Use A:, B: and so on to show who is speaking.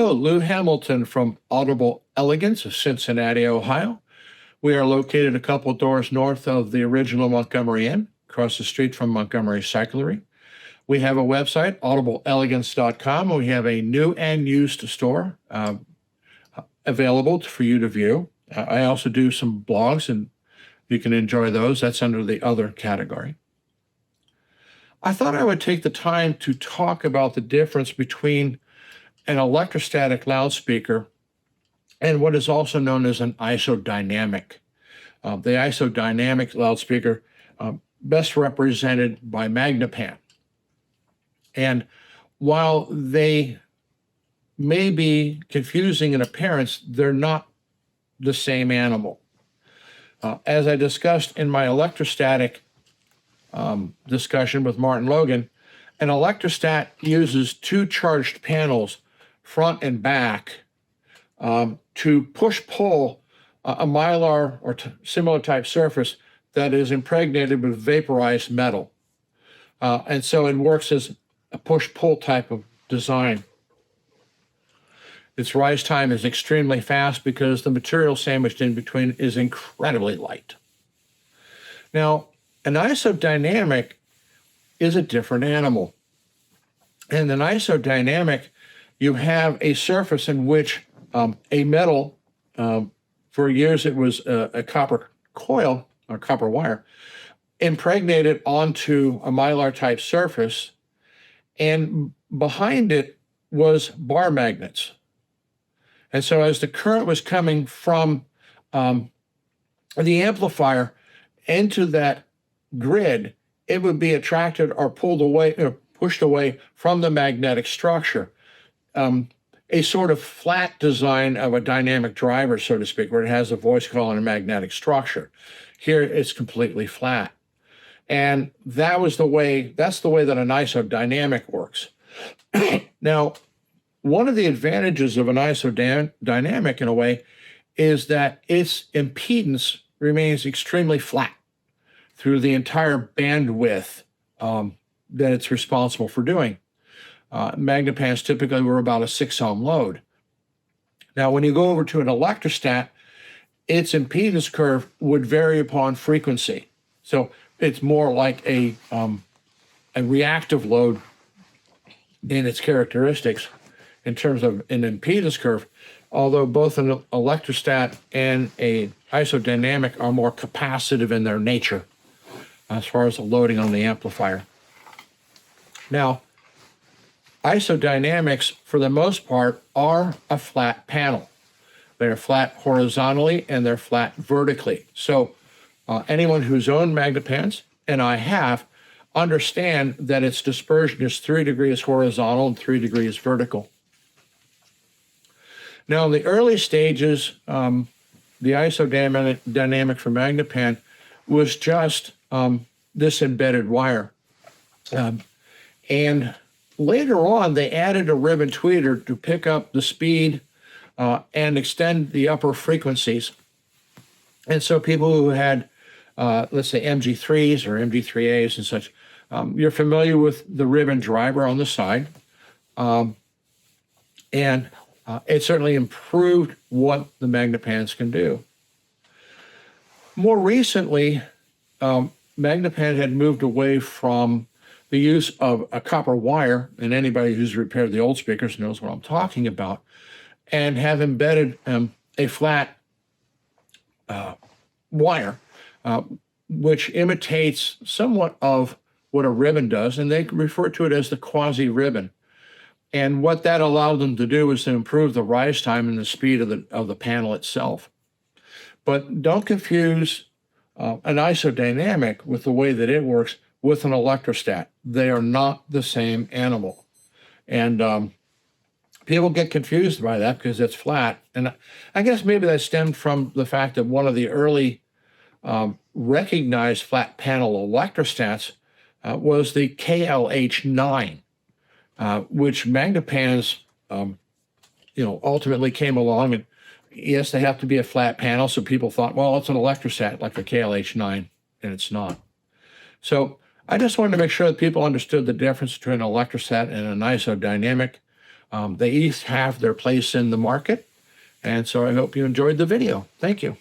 A: Hello, Lou Hamilton from Audible Elegance of Cincinnati, Ohio. We are located a couple doors north of the original Montgomery Inn, across the street from Montgomery Cyclery. We have a website, audibleelegance.com. We have a new and used store available for you to view. I also do some blogs, and you can enjoy those. That's under the other category. I thought I would take the time to talk about the difference between an electrostatic loudspeaker and what is also known as an isodynamic. The isodynamic loudspeaker, best represented by Magnepan. And while they may be confusing in appearance, they're not the same animal. As I discussed in my electrostatic discussion with Martin Logan, an electrostat uses two charged panels, front and back, to push-pull a mylar or similar type surface that is impregnated with vaporized metal. And so it works as a push-pull type of design. Its rise time is extremely fast because the material sandwiched in between is incredibly light. Now, an isodynamic is a different animal. In an isodynamic, you have a surface in which a metal, for years it was a copper coil or copper wire, impregnated onto a mylar type surface, and behind it was bar magnets. And so as the current was coming from the amplifier into that grid, it would be attracted or pulled away or pushed away from the magnetic structure. A sort of flat design of a dynamic driver, so to speak, where it has a voice coil and a magnetic structure. Here it's completely flat. And that's the way that an isodynamic works. Now, one of the advantages of an isodynamic, in a way, is that its impedance remains extremely flat through the entire bandwidth that it's responsible for doing. Magnepans typically were about a 6-ohm load. Now, when you go over to an electrostat, its impedance curve would vary upon frequency. So it's more like a reactive load in its characteristics in terms of an impedance curve, although both an electrostat and an isodynamic are more capacitive in their nature as far as the loading on the amplifier. Now, isodynamics, for the most part, are a flat panel. They're flat horizontally and they're flat vertically. So anyone who's owned Magnepans, and I have, understand that its dispersion is 3 degrees horizontal and 3 degrees vertical. Now, in the early stages, the isodynamic for Magnepan was just this embedded wire. And later on, they added a ribbon tweeter to pick up the speed and extend the upper frequencies. And so people who had, let's say, MG3s or MG3As and such, you're familiar with the ribbon driver on the side. And it certainly improved what the Magnepans can do. More recently, Magnepan had moved away from the use of a copper wire, and anybody who's repaired the old speakers knows what I'm talking about, and have embedded a flat wire, which imitates somewhat of what a ribbon does, and they refer to it as the quasi-ribbon. And what that allowed them to do is to improve the rise time and the speed of the panel itself. But don't confuse an isodynamic with the way that it works with an electrostat. They are not the same animal. And people get confused by that because it's flat. And I guess maybe that stemmed from the fact that one of the early recognized flat panel electrostats was the KLH9. Which Magnepans, ultimately came along, and yes, they have to be a flat panel. So people thought, well, it's an electrostat like the KLH9, and it's not. So I just wanted to make sure that people understood the difference between an electrostat and an isodynamic. They each have their place in the market. And so I hope you enjoyed the video. Thank you.